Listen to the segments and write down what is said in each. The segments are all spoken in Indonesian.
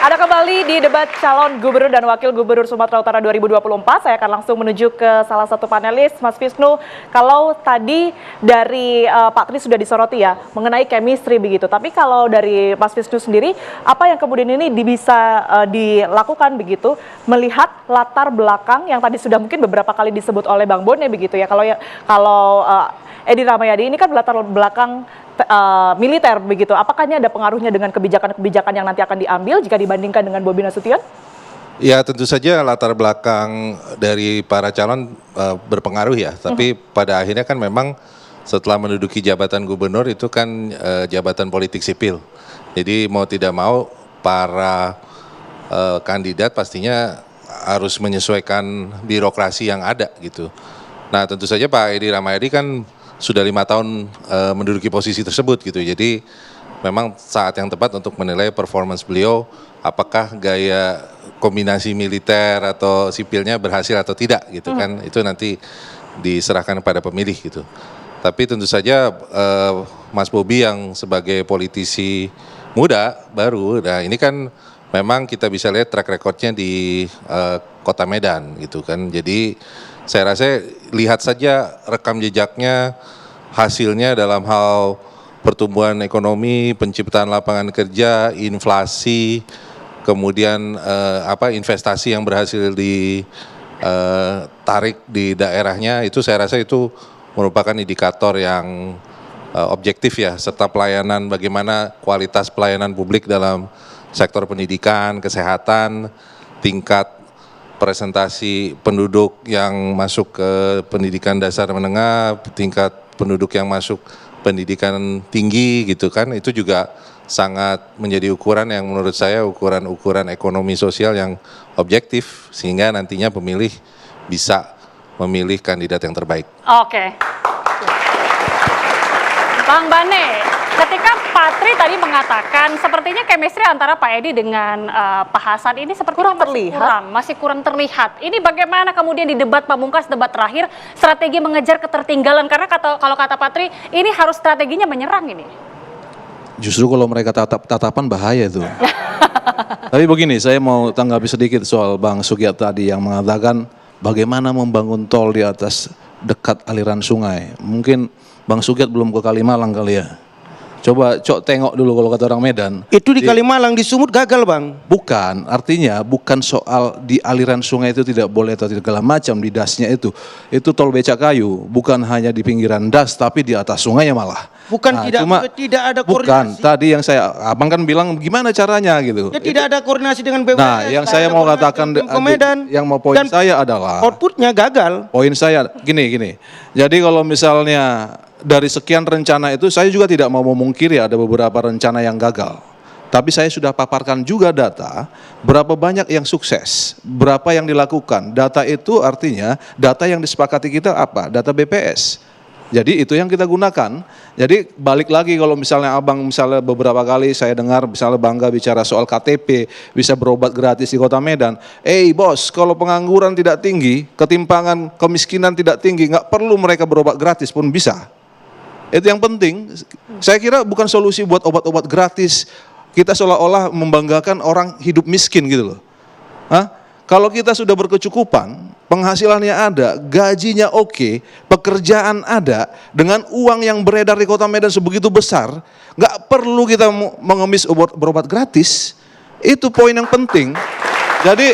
Ada kembali di debat calon gubernur dan wakil gubernur Sumatera Utara 2024. Saya akan langsung menuju ke salah satu panelis, Mas Visnu. Kalau tadi dari Pak Tri sudah disoroti ya, mengenai chemistry begitu. Tapi kalau dari Mas Visnu sendiri, apa yang kemudian ini bisa dilakukan begitu, melihat latar belakang yang tadi sudah mungkin beberapa kali disebut oleh Bang Bone begitu ya. Kalau Edi Rahmayadi ini kan latar belakang militer begitu. Apakah ini ada pengaruhnya dengan kebijakan-kebijakan yang nanti akan diambil jika dibandingkan dengan Bobi Nasution? Ya tentu saja latar belakang dari para calon berpengaruh ya. Tapi pada akhirnya kan memang setelah menduduki jabatan gubernur itu kan jabatan politik sipil. Jadi mau tidak mau para kandidat pastinya harus menyesuaikan birokrasi yang ada gitu. Nah tentu saja Pak Edi Rahmayadi kan sudah 5 tahun menduduki posisi tersebut gitu. Jadi memang saat yang tepat untuk menilai performance beliau, apakah gaya kombinasi militer atau sipilnya berhasil atau tidak gitu kan. Itu nanti diserahkan kepada pemilih gitu. Tapi tentu saja Mas Bobi yang sebagai politisi muda baru, nah ini kan memang kita bisa lihat track recordnya di Kota Medan gitu kan. Jadi saya rasa lihat saja rekam jejaknya, hasilnya dalam hal pertumbuhan ekonomi, penciptaan lapangan kerja, inflasi, kemudian investasi yang berhasil ditarik di daerahnya, itu saya rasa itu merupakan indikator yang objektif ya, serta pelayanan, bagaimana kualitas pelayanan publik dalam sektor pendidikan, kesehatan, tingkat presentasi penduduk yang masuk ke pendidikan dasar menengah, tingkat penduduk yang masuk pendidikan tinggi gitu kan, itu juga sangat menjadi ukuran yang menurut saya ukuran ekonomi sosial yang objektif, sehingga nantinya pemilih bisa memilih kandidat yang terbaik. Oke. Bang Bane, ketika Pak Tri tadi mengatakan sepertinya chemistry antara Pak Edi dengan Pak Hasan ini sepertinya masih kurang terlihat. Ini bagaimana kemudian di debat pamungkas, debat terakhir, strategi mengejar ketertinggalan? Karena kalau kata Pak Tri, ini harus strateginya menyerang ini. Justru kalau mereka tatapan bahaya tuh. Tapi begini, saya mau tanggapi sedikit soal Bang Sugiat tadi yang mengatakan bagaimana membangun tol di atas dekat aliran sungai. Mungkin Bang Sugiat belum ke Kalimalang kali ya. Coba tengok dulu kalau kata orang Medan. Itu di Kalimalang, di Sumut gagal Bang. Bukan, artinya bukan soal di aliran sungai itu tidak boleh atau segala macam di dasnya itu. Itu tol becak kayu, bukan hanya di pinggiran das tapi di atas sungainya malah. Bukan Nah, tidak ada koordinasi. Bukan, tadi yang abang kan bilang gimana caranya gitu. Ya, tidak ada koordinasi dengan BWS. Nah, yang saya mau katakan, yang mau poin saya adalah outputnya gagal. Poin saya gini. Jadi kalau misalnya dari sekian rencana itu, saya juga tidak mau memungkiri ada beberapa rencana yang gagal. Tapi saya sudah paparkan juga data, berapa banyak yang sukses, berapa yang dilakukan. Data itu artinya, data yang disepakati kita apa? Data BPS. Jadi itu yang kita gunakan. Jadi balik lagi kalau misalnya abang misalnya beberapa kali saya dengar misalnya bangga bicara soal KTP, bisa berobat gratis di Kota Medan. Bos, kalau pengangguran tidak tinggi, ketimpangan kemiskinan tidak tinggi, nggak perlu mereka berobat gratis pun bisa. Itu yang penting. Saya kira bukan solusi buat obat-obat gratis. Kita seolah-olah membanggakan orang hidup miskin gitu loh. Kalau kita sudah berkecukupan, penghasilannya ada, gajinya oke, pekerjaan ada, dengan uang yang beredar di Kota Medan sebegitu besar, nggak perlu kita mengemis berobat gratis. Itu poin yang penting. Jadi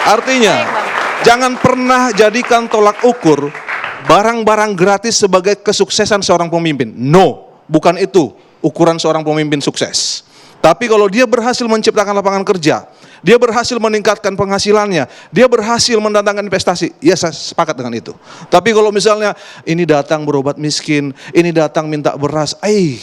artinya jangan pernah jadikan tolak ukur barang-barang gratis sebagai kesuksesan seorang pemimpin. No, bukan itu ukuran seorang pemimpin sukses. Tapi kalau dia berhasil menciptakan lapangan kerja, dia berhasil meningkatkan penghasilannya, dia berhasil mendatangkan investasi, ya saya sepakat dengan itu. Tapi kalau misalnya ini datang berobat miskin, ini datang minta beras,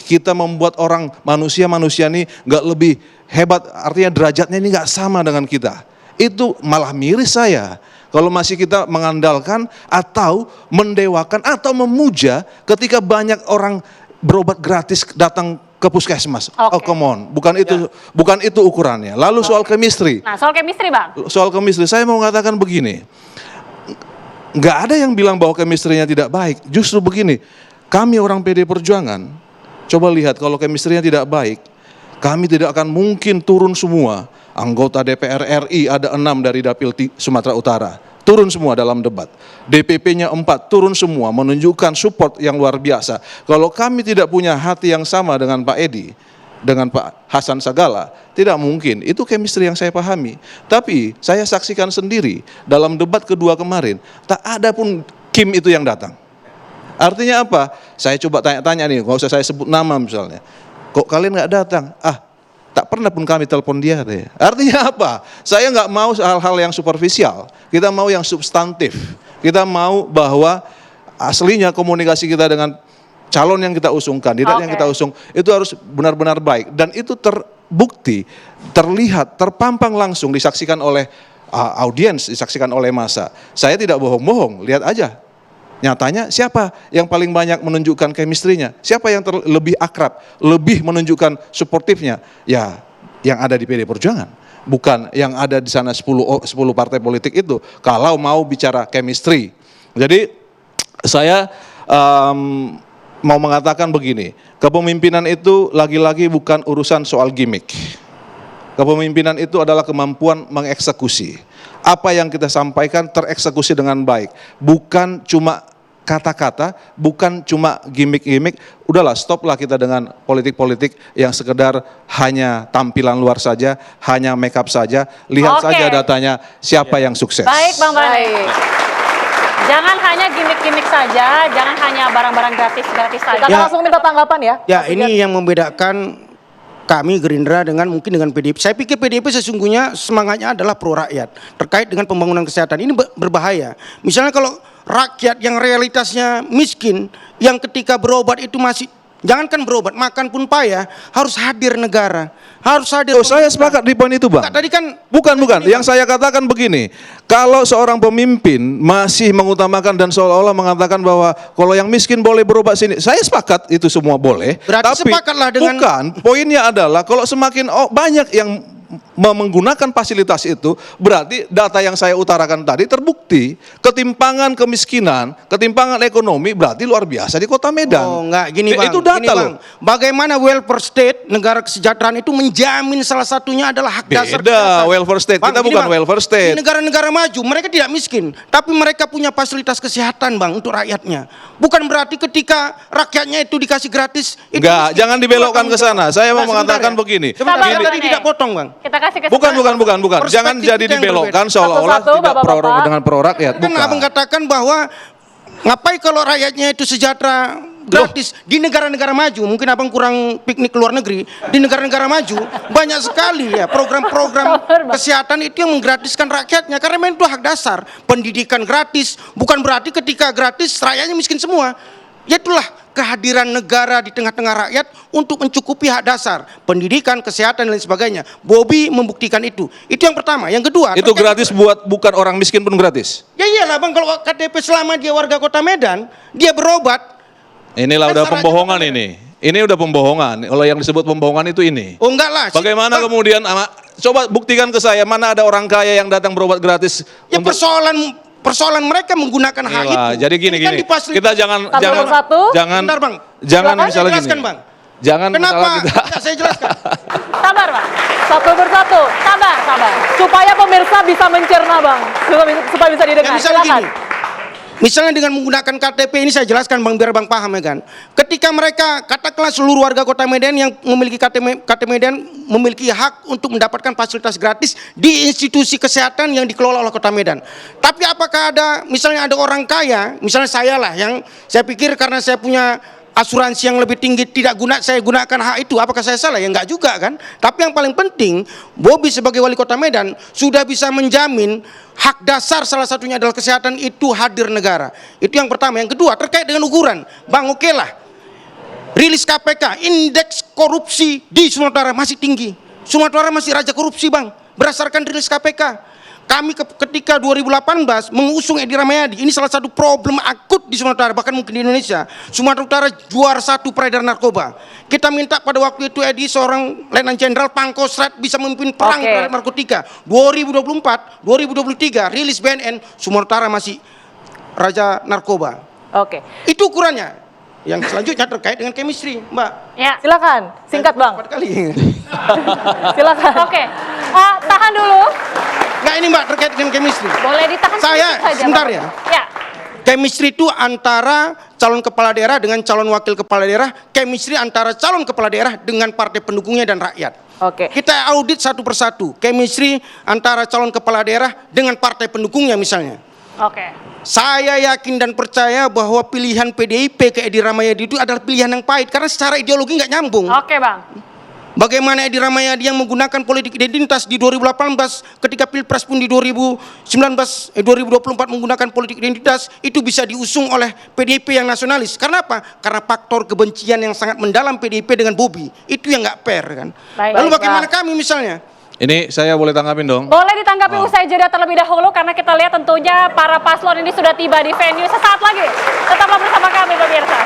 kita membuat orang manusia ini nggak lebih hebat, artinya derajatnya ini nggak sama dengan kita. Itu malah miris saya. Kalau masih kita mengandalkan atau mendewakan atau memuja ketika banyak orang berobat gratis datang ke puskesmas. Oh come on, bukan itu ukurannya. Lalu soal chemistry. Nah, soal chemistry Bang. Soal chemistry saya mau mengatakan begini. Nggak ada yang bilang bahwa chemistry-nya tidak baik. Justru begini, kami orang PD Perjuangan, coba lihat kalau chemistry-nya tidak baik, kami tidak akan mungkin turun semua Anggota DPR RI ada 6 dari Dapil Sumatera Utara. Turun semua dalam debat. DPP-nya 4 turun semua, menunjukkan support yang luar biasa. Kalau kami tidak punya hati yang sama dengan Pak Edi, dengan Pak Hasan Sagala, tidak mungkin. Itu chemistry yang saya pahami. Tapi saya saksikan sendiri dalam debat kedua kemarin, tak ada pun Kim itu yang datang. Artinya apa? Saya coba tanya-tanya nih, nggak usah saya sebut nama misalnya. Kok kalian nggak datang? Tak pernah pun kami telepon dia deh. Artinya apa? Saya nggak mau hal-hal yang superficial. Kita mau yang substantif. Kita mau bahwa aslinya komunikasi kita dengan calon yang kita usung, kandidat yang kita usung, itu harus benar-benar baik. Dan itu terbukti, terlihat, terpampang langsung, disaksikan oleh audiens, disaksikan oleh massa. Saya tidak bohong-bohong, lihat aja. Nyatanya siapa yang paling banyak menunjukkan chemistry-nya? Siapa yang lebih akrab, lebih menunjukkan suportifnya? Ya, yang ada di PD Perjuangan. Bukan yang ada di sana 10 partai politik itu. Kalau mau bicara chemistry. Jadi saya mau mengatakan begini. Kepemimpinan itu lagi-lagi bukan urusan soal gimmick. Kepemimpinan itu adalah kemampuan mengeksekusi. Apa yang kita sampaikan tereksekusi dengan baik. Bukan cuma kata-kata, bukan cuma gimmick-gimmick. Udahlah, stoplah kita dengan politik-politik yang sekedar hanya tampilan luar saja, hanya make up saja. Lihat saja datanya siapa yang sukses. Baik, Bang Bane. Jangan hanya gimmick-gimmick saja, jangan hanya barang-barang gratis-gratis saja. Kita langsung minta tanggapan ya. Ya, ini yang membedakan kami Gerindra dengan mungkin dengan PDIP. Saya pikir PDIP sesungguhnya semangatnya adalah pro rakyat terkait dengan pembangunan kesehatan. Ini berbahaya. Misalnya kalau rakyat yang realitasnya miskin, yang ketika berobat itu masih, jangankan berobat, makan pun payah, harus hadir negara. Harus hadir. Saya sepakat di poin itu, Bang. Tadi kan Bukan. Yang saya katakan begini, kalau seorang pemimpin masih mengutamakan dan seolah-olah mengatakan bahwa kalau yang miskin boleh berobat sini, saya sepakat itu semua boleh. Berarti tapi sepakatlah dengan. bukan, poinnya adalah kalau semakin banyak yang menggunakan fasilitas itu, berarti data yang saya utarakan tadi terbukti ketimpangan kemiskinan, ketimpangan ekonomi berarti luar biasa di Kota Medan. Oh, enggak, gini Bang. Itu data gini, Bang. loh. Bagaimana welfare state, negara kesejahteraan itu menjamin salah satunya adalah hak dasar Beda kesehatan. welfare state, Bang, kita gini, bukan Bang. welfare state. Di negara-negara maju mereka tidak miskin, tapi mereka punya fasilitas kesehatan, Bang, untuk rakyatnya. Bukan berarti ketika rakyatnya itu dikasih gratis. Enggak, jangan dibelokkan ke sana. Saya mau mengatakan begini. Sebentar, Sabar, saya Bang tadi Bane. tidak potong, Bang. Kita kasih kesempatan. Bukan. Jangan Perspektif jadi kita yang dibelokkan berbeda. seolah-olah Satu-satu, tidak Bapak-bapak. dengan pro rakyat. Kan abang katakan bahwa ngapain kalau rakyatnya itu sejahtera gratis di negara-negara maju, mungkin abang kurang piknik ke luar negeri. Di negara-negara maju banyak sekali ya program-program kesehatan itu yang menggratiskan rakyatnya karena memang itu hak dasar. Pendidikan gratis, bukan berarti ketika gratis rakyatnya miskin semua. Ya itulah kehadiran negara di tengah-tengah rakyat untuk mencukupi hak dasar, pendidikan, kesehatan dan lain sebagainya. Bobby membuktikan itu. Itu yang pertama. Yang kedua, Itu gratis buat bukan orang miskin pun gratis. ya iyalah Bang, kalau KTP selama dia warga Kota Medan, dia berobat. Inilah Kan udah syaratnya pembohongan betul. ini. Ini udah pembohongan. Kalau yang disebut pembohongan itu ini. Oh enggak lah. Bagaimana Bang, kemudian coba buktikan ke saya mana ada orang kaya yang datang berobat gratis ya persoalan mereka menggunakan hak itu. Inilah, jadi Ini kan gini. difasilitasi. Kita jangan Satu-satu. Bentar, Bang. jangan Silakan, misalnya saya jelaskan, gini. Bang. Jangan Kenapa? misalnya kita Enggak, saya jelaskan. Sabar, Bang. Satu persatu. Sabar. Supaya pemirsa bisa mencerna, Bang. Supaya bisa Ya, didengar. misalnya Silakan. gini. Misalnya dengan menggunakan KTP ini saya jelaskan Bang biar Bang paham ya kan. Ketika mereka katakanlah seluruh warga Kota Medan yang memiliki KTP Medan memiliki hak untuk mendapatkan fasilitas gratis di institusi kesehatan yang dikelola oleh Kota Medan. Tapi apakah misalnya ada orang kaya, misalnya saya lah yang saya pikir karena saya punya asuransi yang lebih tinggi saya gunakan hak itu, apakah saya salah? Ya enggak juga kan. Tapi yang paling penting, Bobby sebagai wali Kota Medan sudah bisa menjamin hak dasar salah satunya adalah kesehatan itu hadir negara. Itu yang pertama. Yang kedua terkait dengan ukuran, Bang, oke lah. Rilis KPK, indeks korupsi di Sumatera Utara masih tinggi. Sumatera Utara masih raja korupsi, Bang. Berdasarkan rilis KPK. Kami ketika 2018 mengusung Edi Rahmayadi, ini salah satu problem akut di Sumatera Utara, bahkan mungkin di Indonesia. Sumatera Utara juara 1 peredaran narkoba. Kita minta pada waktu itu Edi seorang Letnan Jenderal Pangkostrat bisa memimpin perang terhadap narkotika. 2024, 2023 rilis BNN, Sumatera Utara masih raja narkoba. Oke. Itu ukurannya. Yang selanjutnya terkait dengan chemistry, Mbak. Ya. Silakan. Singkat, Bang. 4 kali. Silakan. Oke. Tahan dulu. Nggak, ini Mbak terkait dengan chemistry. Boleh ditahan Saya, sedikit saja, sebentar Bang. ya. Ya. Chemistry itu antara calon kepala daerah dengan calon wakil kepala daerah, chemistry antara calon kepala daerah dengan partai pendukungnya dan rakyat. Oke. Kita audit satu persatu, chemistry antara calon kepala daerah dengan partai pendukungnya misalnya. Oke. Saya yakin dan percaya bahwa pilihan PDIP ke Edi Rahmayadi itu adalah pilihan yang pahit karena secara ideologi nggak nyambung. Oke, Bang. Bagaimana Edi Rahmayadi yang menggunakan politik identitas di 2018 ketika Pilpres pun di 2024 menggunakan politik identitas itu bisa diusung oleh PDIP yang nasionalis. Karena apa? Karena faktor kebencian yang sangat mendalam PDIP dengan Bobi. Itu yang nggak fair kan. Baik. Lalu bagaimana kami misalnya? Ini saya boleh tanggapin dong? Boleh ditanggapi usai jeda terlebih dahulu karena kita lihat tentunya para paslon ini sudah tiba di venue sesaat lagi. Tetaplah bersama kami pemirsa.